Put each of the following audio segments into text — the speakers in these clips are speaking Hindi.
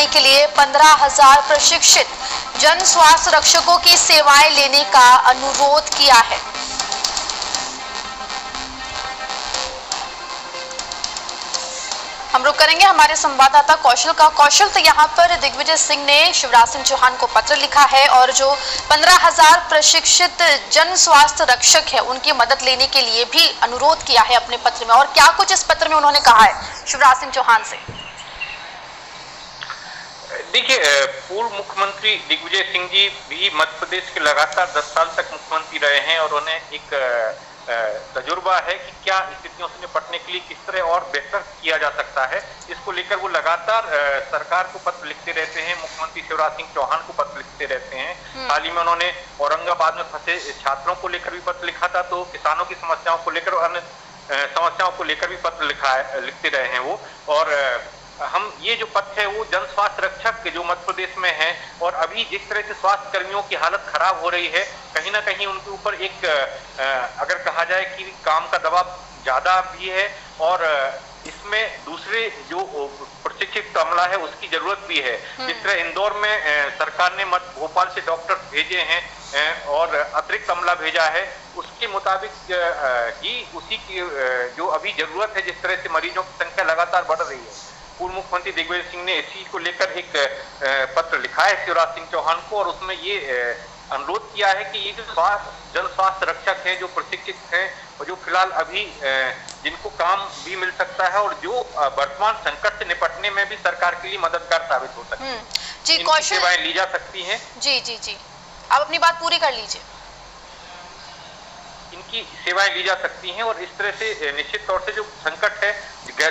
करने के लिए 15,000 प्रशिक्षित जन स्वास्थ्य रक्षकों की सेवाएं लेने का अनुरोध किया है। हम रुक करेंगे हमारे संवाददाता कौशल का। कौशल, तो यहाँ पर दिग्विजय सिंह ने शिवराज सिंह चौहान को पत्र लिखा है और जो 15,000 प्रशिक्षित जन स्वास्थ्य रक्षक है उनकी मदद लेने के लिए भी अनुरोध किया है अपने पत्र में। और क्या कुछ इस पत्र में उन्होंने कहा है शिवराज सिंह चौहान से? देखिए, पूर्व मुख्यमंत्री दिग्विजय सिंह जी भी मध्य प्रदेश के लगातार 10 साल तक मुख्यमंत्री रहे हैं और उन्हें एक तजुर्बा है कि क्या स्थितियों से निपटने के लिए किस तरह और बेहतर किया जा सकता है। इसको लेकर वो लगातार सरकार को पत्र लिखते रहते हैं, मुख्यमंत्री शिवराज सिंह चौहान को पत्र लिखते रहते हैं। हाल ही में उन्होंने औरंगाबाद में फंसे छात्रों को लेकर भी पत्र लिखा था, तो किसानों की समस्याओं को लेकर और अन्य समस्याओं को लेकर भी पत्र लिखते रहे हैं वो। और हम ये जो पत्र है वो जन स्वास्थ्य रक्षक जो मध्य प्रदेश में है और अभी जिस तरह से स्वास्थ्य कर्मियों की हालत खराब हो रही है, कहीं ना कहीं उनके ऊपर एक अगर कहा जाए कि काम का दबाव ज्यादा भी है और इसमें दूसरे जो प्रशिक्षित अमला है उसकी जरूरत भी है। जिस तरह इंदौर में सरकार ने भोपाल से डॉक्टर भेजे हैं और अतिरिक्त अमला भेजा है, उसके मुताबिक ही उसी की जो अभी जरूरत है, जिस तरह से मरीजों की संख्या लगातार बढ़ रही है। पूर्व मुख्यमंत्री दिग्विजय सिंह ने इसी को लेकर एक पत्र लिखा है शिवराज सिंह चौहान को और उसमें ये अनुरोध किया है कि ये जो जन स्वास्थ्य रक्षक हैं, जो प्रशिक्षित हैं और जो फिलहाल अभी जिनको काम भी मिल सकता है और जो वर्तमान संकट से निपटने में भी सरकार के लिए मददगार साबित हो सकती है, जी इनकी सेवाएं ली जा सकती हैं। जी आप अपनी बात पूरी कर लीजिए। इनकी सेवाएं ली जा सकती हैं और इस तरह से निश्चित तौर से जो संकट है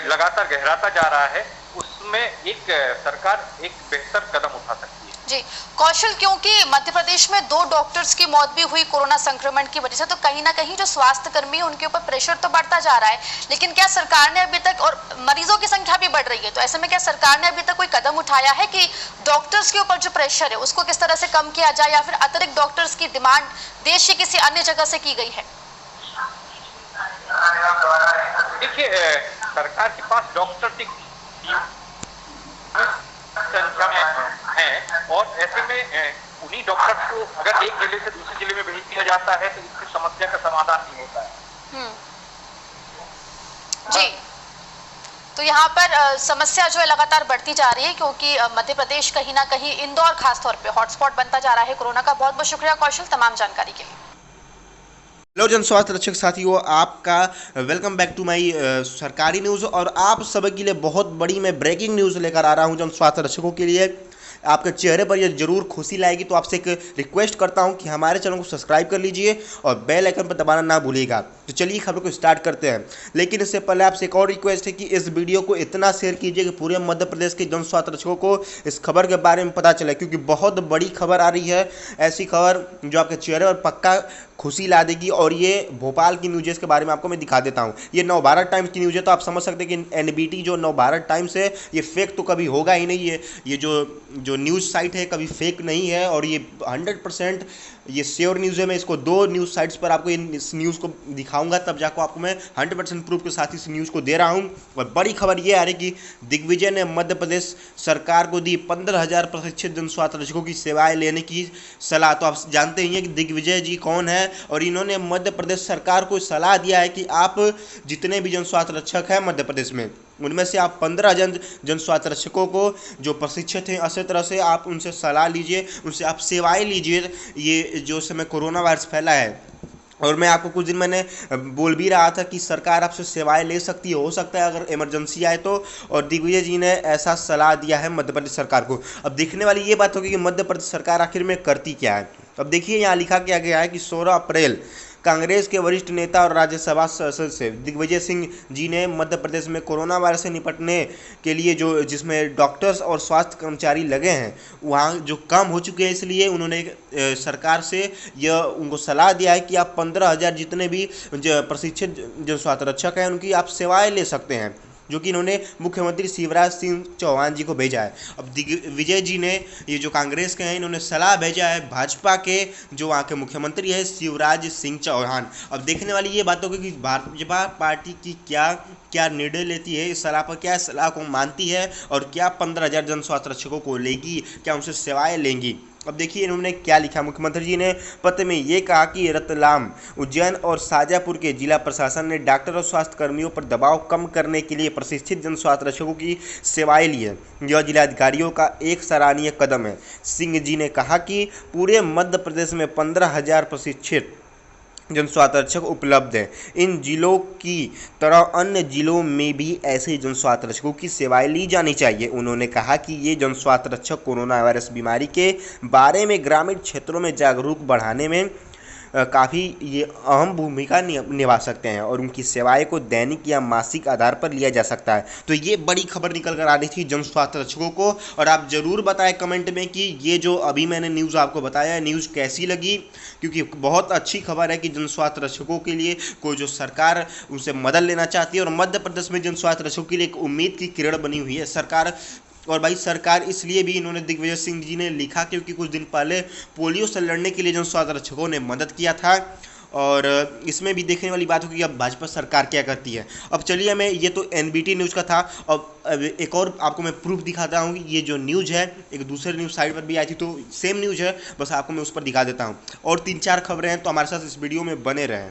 लगातार गहराता जा रहा है, उसमें एक सरकार एक बेहतर कदम उठा सकती है। जी कौशल, क्योंकि मध्य प्रदेश में 2 डॉक्टर्स की मौत भी हुई कोरोना संक्रमण की वजह से, तो कहीं ना कहीं जो स्वास्थ्य कर्मी है उनके ऊपर प्रेशर तो बढ़ता जा रहा है, लेकिन क्या सरकार ने अभी तक, और मरीजों की संख्या भी बढ़ रही है, तो ऐसे में क्या सरकार ने अभी तक कोई कदम उठाया है कि डॉक्टर्स के ऊपर जो प्रेशर है उसको किस तरह से कम किया जाए या फिर अतिरिक्त डॉक्टर्स की डिमांड देश की किसी अन्य जगह से की गई है? देखिए, सरकार के पास डॉक्टर की संख्या है और ऐसे में उन्हीं डॉक्टर्स को अगर एक जिले से दूसरे जिले में भेज दिया जाता है तो इसकी समस्या का समाधान नहीं होता है। जी, तो यहाँ पर समस्या जो है लगातार बढ़ती जा रही है क्योंकि मध्य प्रदेश कहीं ना कहीं इंदौर खासतौर पे हॉटस्पॉट बनता जा रहा है कोरोना का। बहुत बहुत शुक्रिया कौशल तमाम जानकारी के लिए। हेलो जन स्वास्थ्य रक्षक साथियों, आपका वेलकम बैक टू माय सरकारी न्यूज़। और आप सभी के लिए बहुत बड़ी मैं ब्रेकिंग न्यूज़ लेकर आ रहा हूं जन स्वास्थ्य रक्षकों के लिए। आपके चेहरे पर यह जरूर खुशी लाएगी, तो आपसे एक रिक्वेस्ट करता हूं कि हमारे चैनल को सब्सक्राइब कर लीजिए और बेल आइकन पर दबाना ना भूलिएगा। तो चलिए खबर को स्टार्ट करते हैं, लेकिन इससे पहले आपसे एक और रिक्वेस्ट है कि इस वीडियो को इतना शेयर कीजिए कि पूरे मध्य प्रदेश के जन स्वास्थ्य रक्षकों को इस खबर के बारे में पता चले, क्योंकि बहुत बड़ी खबर आ रही है, ऐसी खबर जो आपके चेहरे पर पक्का खुशी ला देगी। और ये भोपाल की न्यूज़ के बारे में आपको मैं दिखा देता हूँ। ये नवभारत टाइम्स की न्यूज़ है, तो आप समझ सकते हैं कि एनबीटी जो नवभारत टाइम्स है ये फेक तो कभी होगा ही नहीं है। ये जो न्यूज़ साइट है कभी फेक नहीं है और ये 100% ये श्योर न्यूज़ है। मैं इसको 2 न्यूज़ साइट्स पर आपको इस न्यूज़ को दिखाऊंगा, तब जाकर आपको मैं 100% प्रूफ के साथ इस न्यूज़ को दे रहा हूं। और बड़ी खबर ये आ रही कि दिग्विजय ने मध्य प्रदेश सरकार को दी 15,000 प्रशिक्षित जन स्वास्थ्य रक्षकों की सेवाएं लेने की सलाह। तो आप जानते ही हैं कि दिग्विजय जी कौन है, और इन्होंने मध्य प्रदेश सरकार को सलाह दिया है कि आप जितने भी जन स्वास्थ्य रक्षक हैं मध्य प्रदेश में, उनमें से आप 15 जन स्वास्थ्य रक्षकों को जो प्रशिक्षित हैं अच्छी तरह से आप उनसे सलाह लीजिए, उनसे आप सेवाएं लीजिए। ये जो समय कोरोना वायरस फैला है, और मैं आपको कुछ दिन मैंने बोल भी रहा था कि सरकार आपसे सेवाएं ले सकती है, हो सकता है अगर इमरजेंसी आए तो, और दिग्विजय जी ने ऐसा सलाह दिया है मध्य प्रदेश सरकार को। अब देखने वाली ये बात होगी कि मध्य प्रदेश सरकार आखिर में करती क्या है। अब देखिए, यहाँ लिखा क्या गया है कि 16 अप्रैल कांग्रेस के वरिष्ठ नेता और राज्यसभा सदस्य दिग्विजय सिंह जी ने मध्य प्रदेश में कोरोना वायरस से निपटने के लिए जिसमें डॉक्टर्स और स्वास्थ्य कर्मचारी लगे हैं वहाँ जो कम हो चुके हैं, इसलिए उन्होंने सरकार से यह उनको सलाह दिया है कि आप 15,000 जितने भी प्रशिक्षित जो स्वास्थ्य रक्षक हैं उनकी आप सेवाएं ले सकते हैं। जो कि इन्होंने मुख्यमंत्री शिवराज सिंह चौहान जी को भेजा है। अब दिग्विजय जी ने, ये जो कांग्रेस के हैं, इन्होंने सलाह भेजा है भाजपा के जो वहाँ के मुख्यमंत्री है शिवराज सिंह चौहान। अब देखने वाली ये बात होगी कि भाजपा पार्टी की क्या निर्णय लेती है, इस सलाह पर क्या सलाह को मानती है और क्या 15,000 जन स्वास्थ्य रक्षकों को लेगी, क्या उनसे सेवाएं लेंगी। अब देखिए इन्होंने क्या लिखा। मुख्यमंत्री जी ने पत्र में ये कहा कि रतलाम, उज्जैन और शाजापुर के जिला प्रशासन ने डॉक्टर और स्वास्थ्य कर्मियों पर दबाव कम करने के लिए प्रशिक्षित जन स्वास्थ्य रक्षकों की सेवाएं ली है। यह जिलाधिकारियों का एक सराहनीय कदम है। सिंह जी ने कहा कि पूरे मध्य प्रदेश में 15,000 प्रशिक्षित जन स्वास्थ्य रक्षक उपलब्ध हैं। इन जिलों की तरह अन्य जिलों में भी ऐसे जन स्वास्थ्य रक्षकों की सेवाएं ली जानी चाहिए। उन्होंने कहा कि ये जन स्वास्थ्य रक्षक कोरोना वायरस बीमारी के बारे में ग्रामीण क्षेत्रों में जागरूक बढ़ाने में काफ़ी ये अहम भूमिका निभा सकते हैं और उनकी सेवाएं को दैनिक या मासिक आधार पर लिया जा सकता है। तो ये बड़ी खबर निकल कर आ रही थी जन स्वास्थ्य रक्षकों को। और आप ज़रूर बताएं कमेंट में कि ये जो अभी मैंने न्यूज़ आपको बताया है, न्यूज़ कैसी लगी, क्योंकि बहुत अच्छी खबर है कि जन स्वास्थ्य रक्षकों के लिए कोई जो सरकार उनसे मदद लेना चाहती है और मध्य प्रदेश में जन स्वास्थ्य रक्षकों के लिए एक उम्मीद की किरण बनी हुई है सरकार। और भाई सरकार इसलिए भी इन्होंने दिग्विजय सिंह जी ने लिखा क्योंकि कुछ दिन पहले पोलियो से लड़ने के लिए जन स्वास्थ्य रक्षकों ने मदद किया था। और इसमें भी देखने वाली बात होगी कि अब भाजपा सरकार क्या करती है। अब चलिए, मैं ये तो एनबीटी न्यूज़ का था। अब एक और आपको मैं प्रूफ दिखाता हूँ कि ये जो न्यूज़ है एक दूसरे न्यूज़ साइट पर भी आई थी, तो सेम न्यूज़ है, बस आपको मैं उस पर दिखा देता हूँ। और 3-4 खबरें हैं, तो हमारे साथ इस वीडियो में बने रहें।